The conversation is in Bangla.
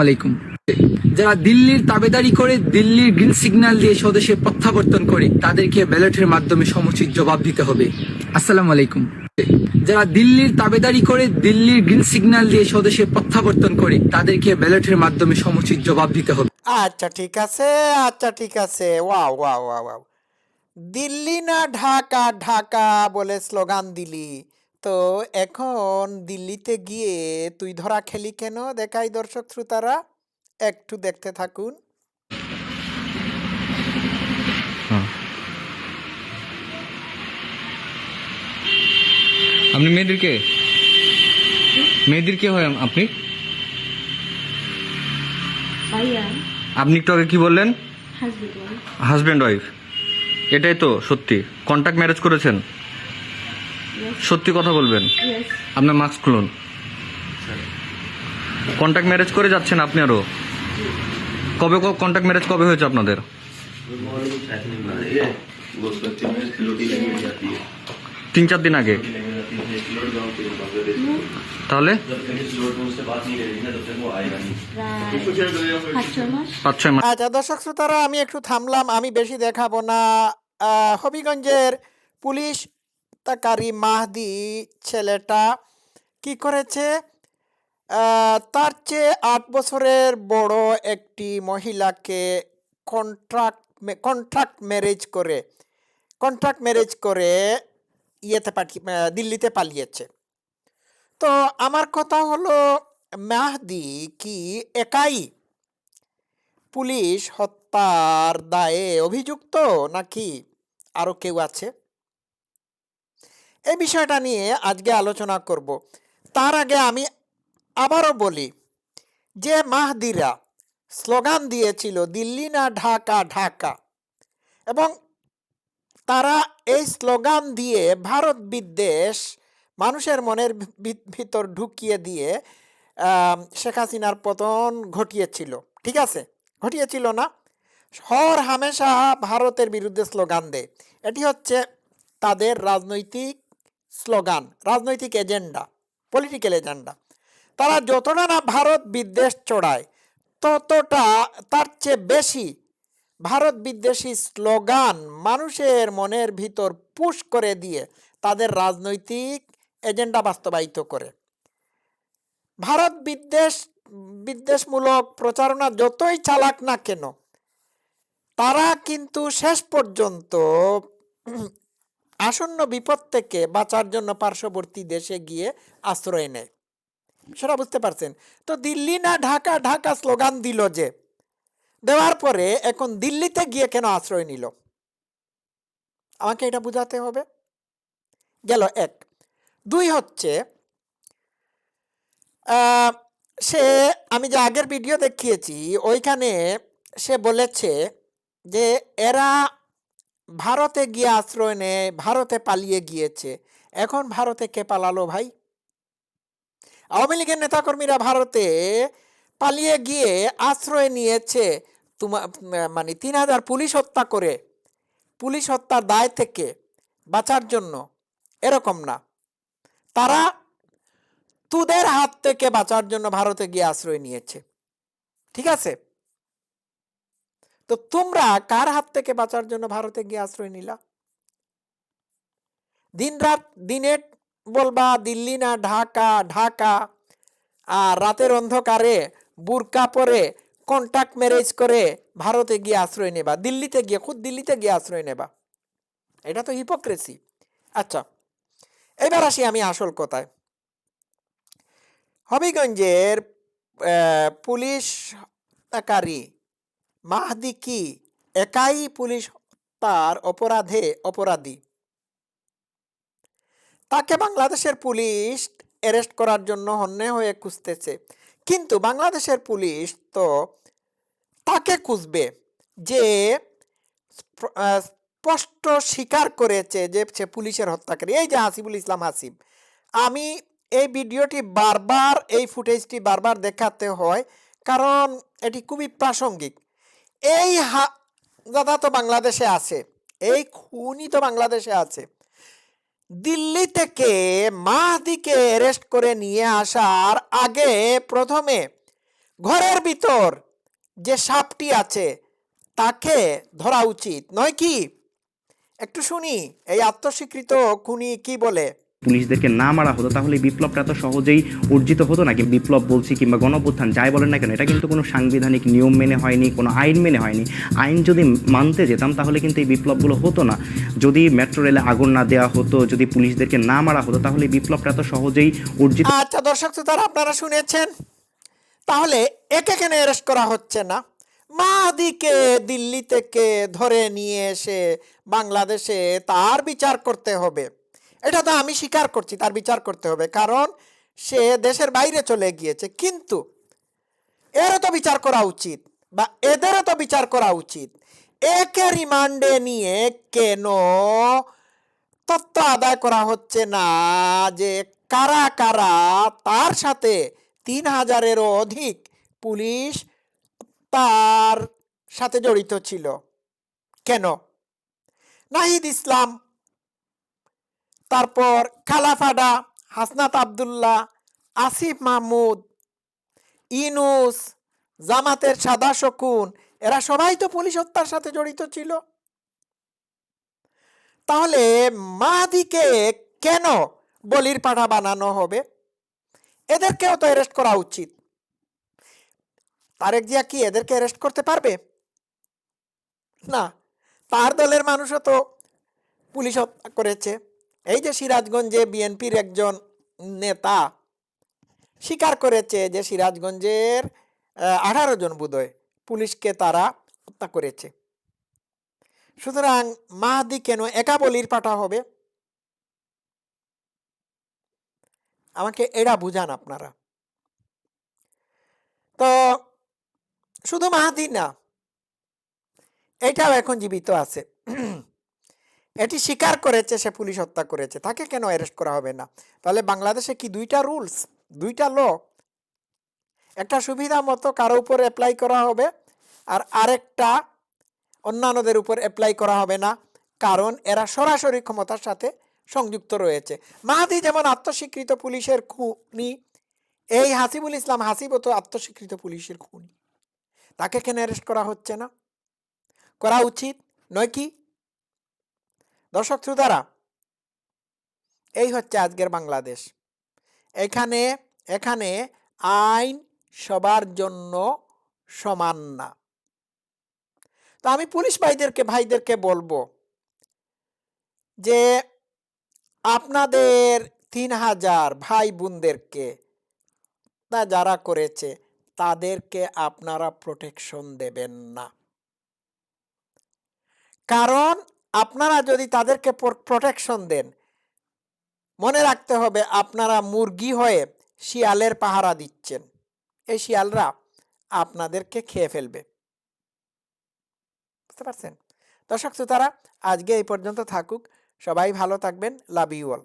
আলাইকুম। যারা দিল্লির তাবেদারি করে, দিল্লির গ্রিন সিগন্যাল দিয়ে স্বদেশে প্রত্যাবর্তন করে, তাদেরকে ব্যালটের মাধ্যমে সমুচিত জবাব দিতে হবে। আসসালামু আলাইকুম। যারা দিল্লির তাবেদারি করে, দিল্লির গ্রিন সিগন্যাল দিয়ে স্বদেশে প্রত্যাবর্তন করে, তাদেরকে ব্যালটের মাধ্যমে সমুচিত জবাব দিতে হবে। আচ্ছা ঠিক আছে, আচ্ছা ঠিক আছে। Wow wow wow wow. Delhi না ঢাকা, ঢাকা বলে স্লোগান দিলি, তো এখন দিল্লিতে গিয়ে তুই ধরা খেলি কেন? দেখাই দর্শক শ্রোতারা, একটু দেখতে থাকুন। আপনি মেয়েদের কে হয় আপনি? ভাইয়া আপনি একটু আগে কি বললেন? হাসবেন্ড। হাজব্যান্ড ওয়াইফ, এটাই তো সত্যি? কন্ট্যাক্ট ম্যারেজ করেছেন? সত্যি কথা বলবেন। আপনার মাস্ক খুলুন। কন্ট্যাক্ট ম্যারেজ করে যাচ্ছেন আপনি আরো? কবে কন্ট্যাক্ট ম্যারেজ কবে হয়েছে আপনাদের? 3-4 দিন আগে। তাহলে 5-6 মাস। আচ্ছা দর্শক শ্রোতারা, আমি একটু থামলাম, আমি বেশি দেখাবো না। হবিগঞ্জের পুলিশ তাকারি মাহদি ছেলেটা কি করেছে? তার চেয়ে 8 বছরের বড় একটি মহিলাকে কন্ট্রাক্ট ম্যারেজ করে দিল্লিতে পালিয়েছে। তো আমার কথা হলো, মাহদি কি একাই পুলিশ হত্যার দায়ে অভিযুক্ত, নাকি আরো কেউ আছে? এই বিষয়টা নিয়ে আজকে আলোচনা করব। তার আগে আমি আবারও বলি যে মাহদিরা স্লোগান দিয়েছিল দিল্লি না ঢাকা, ঢাকা, এবং তারা এই স্লোগান দিয়ে ভারত বিদ্বেষ মানুষের মনের ভিতর ঢুকিয়ে দিয়ে শেখ হাসিনার পতন ঘটিয়েছিল। ঠিক আছে, ঘটিয়েছিল না? হর হামেশা ভারতের বিরুদ্ধে স্লোগান দেয়। এটি হচ্ছে তাদের রাজনৈতিক স্লোগান, রাজনৈতিক এজেন্ডা, পলিটিক্যাল এজেন্ডা। তারা যতটা না ভারত বিদ্বেষ চড়ায়, ততটা তার চেয়ে বেশি ভারত বিদ্বেষী স্লোগান মানুষের মনের ভিতর পুশ করে দিয়ে তাদের রাজনৈতিক এজেন্ডা বাস্তবায়িত করে। ভারত বিদ্বেষমূলক প্রচারণা যতই চালাক না কেন, তারা কিন্তু শেষ পর্যন্ত আসন্ন বিপদ থেকে বাঁচার জন্য পার্শ্ববর্তী দেশে গিয়ে আশ্রয় নেয়। সেটা বুঝতে পারছেন তো? দিল্লি না ঢাকা, ঢাকা স্লোগান দিল, যে দেওয়ার পরে এখন দিল্লিতে গিয়ে কেন আশ্রয় নিল? আমাকে এটা বুঝাতে হবে। গেল 1। 2 হচ্ছে, সে, আমি যে আগের ভিডিও দেখিয়েছি ওইখানে সে বলেছে যে এরা ভারতে গিয়ে আশ্রয় নেয়, ভারতে পালিয়ে গিয়েছে। এখন ভারতে কে পালালো ভাই? আওয়ামী লীগের নেতাকর্মীরা ভারতে পালিয়ে গিয়ে আশ্রয় নিয়েছে মানে 3000 পুলিশ হত্যা করে, পুলিশ হত্যার দায় থেকে বাঁচার জন্য, এরকম না। তারা তোদের হাত থেকে বাঁচার জন্য ভারতে গিয়ে আশ্রয় নিয়েছে। ঠিক আছে, তো তোমরা কার হাত থেকে বাঁচার জন্য ভারতে গিয়ে আশ্রয় নিলা? দিন রাত দিনে বলবা দিল্লি না ঢাকা, ঢাকা, আর রাতের অন্ধকারে বুরকা পরে কন্ট্যাক্ট ম্যারেজ করে ভারতে গিয়ে আশ্রয় নেবা, খুদ দিল্লিতে গিয়ে আশ্রয় নেবা। এটা তো হিপোক্রেসি। আচ্ছা, এবার আসি আমি আসল কথায়। হবিগঞ্জের পুলিশ হত্যাকারী মাহদি কি একাই পুলিশ হত্যার অপরাধী? তাকে বাংলাদেশের পুলিশ অ্যারেস্ট করার জন্য হন্যে হয়ে খুঁজতেছে, কিন্তু বাংলাদেশের পুলিশ তো তাকে খুঁজবে যে স্পষ্ট স্বীকার করেছে যে সে পুলিশের হত্যাকারী, এই যে হাসিবুল ইসলাম হাসিব। আমি এই ভিডিওটি বারবার, এই ফুটেজটি বারবার দেখাতে হয় কারণ এটি খুবই প্রাসঙ্গিক। এই দাদা তো বাংলাদেশে আছে, এই খুনি তো বাংলাদেশে আছে। দিল্লি থেকে মাহদিকে অ্যারেস্ট করে নিয়ে আসার আগে প্রথমে ঘরের ভিতর যে সাপটি আছে তাকে ধরা উচিত নয় কি? একটু শুনি এই আত্মস্বীকৃত খুনি কি বলে। পুলিশদেরকে না মারা হতো তাহলে এই বিপ্লবটা এত সহজেই অর্জিত হতো না। বিপ্লব বলছি কিংবা গণঅভ্যুত্থান যাই বলেন না কেন, এটা কিন্তু কোনো সাংবিধানিক নিয়ম মেনে হয়নি, কোনো আইন মেনে হয়নি। আইন যদি মানতে যেতাম তাহলে কিন্তু এই বিপ্লবগুলো হতো না। যদি মেট্রো রেলে আগুন না দেওয়া হতো, যদি পুলিশদেরকে না মারা হতো তাহলে এই বিপ্লবটা এত সহজেই অর্জিত। আচ্ছা দর্শক শ্রোতারা, আপনারা শুনেছেন। তাহলে একে কেন অ্যারেস্ট করা হচ্ছে না? মাহাদিকে দিল্লি থেকে ধরে নিয়ে এসে বাংলাদেশে তার বিচার করতে হবে। এটা তো আমি স্বীকার করছি, তার বিচার করতে হবে, কারণ সে দেশের বাইরে চলে গিয়েছে। কিন্তু এরও তো বিচার করা উচিত, বা এদেরও তো বিচার করা উচিত। একে রিমান্ডে নিয়ে কেন তথ্য আদায় করা হচ্ছে না যে কারা কারা তার সাথে ৩,০০০-এরও অধিক পুলিশ তার সাথে জড়িত ছিল? কেন? নাহিদ ইসলাম, তারপর খালাফাডা, হাসনাত আবদুল্লাহ, আসিফ মাহমুদ, ইনুস, জামাতের সাদা শকুন, এরা সবাই তো পুলিশ হত্যার সাথে জড়িত ছিল। তাহলে মাহাদিকে কেন বলির পাঠা বানানো হবে? এদেরকেও তো অ্যারেস্ট করা উচিত। তারেক জিয়া কি এদেরকে অ্যারেস্ট করতে পারবে? না, তার দলের মানুষও তো পুলিশ হত্যা করেছে। এই যে সিরাজগঞ্জে বিএনপির একজন নেতা স্বীকার করেছে যে সিরাজগঞ্জের 18 জন বোধহয় পুলিশকে তারা হত্যা করেছে। সুতরাং মাহাদি কেন একা বলির পাঠা হবে? আমাকে এটা বুঝান আপনারা। তো শুধু মাহাদি না, এটাও এখন জীবিত আছে। এটি স্বীকার করেছে সে পুলিশ হত্যা করেছে, তাকে কেন অ্যারেস্ট করা হবে না? তাহলে বাংলাদেশে কি দুইটা রুলস, দুইটা ল? একটা সুবিধা মতো কারো উপর অ্যাপ্লাই করা হবে, আর আরেকটা অন্যান্যদের উপর অ্যাপ্লাই করা হবে না, কারণ এরা সরাসরি ক্ষমতার সাথে সংযুক্ত রয়েছে। মাহাদি যেমন আত্মস্বীকৃত পুলিশের খুনি, এই হাসিবুল ইসলাম হাসিবও তো আত্মস্বীকৃত পুলিশের খুনি। তাকে কেন অ্যারেস্ট করা হচ্ছে না? করা উচিত নয় কি? দর্শক শ্রোতারা, এই হচ্ছে আজকের বাংলাদেশ। এখানে এখানে আইন সবার জন্য সমান না। তো আমি পুলিশ ভাইদেরকে বলবো যে আপনাদের ৩,০০০ ভাই বোনদেরকে যারা করেছে তাদেরকে আপনারা প্রোটেকশন দেবেন না। কারণ আপনারা যদি তাদেরকে প্রোটেকশন দেন, মনে রাখতে হবে আপনারা মুরগি হয়ে শিয়ালের পাহারা দিচ্ছেন। এই শিয়ালরা আপনাদেরকে খেয়ে ফেলবে। বুঝতে পারছেন? দর্শক শ্রোতারা, আজকে এই পর্যন্ত থাকুক। সবাই ভালো থাকবেন। Love you all.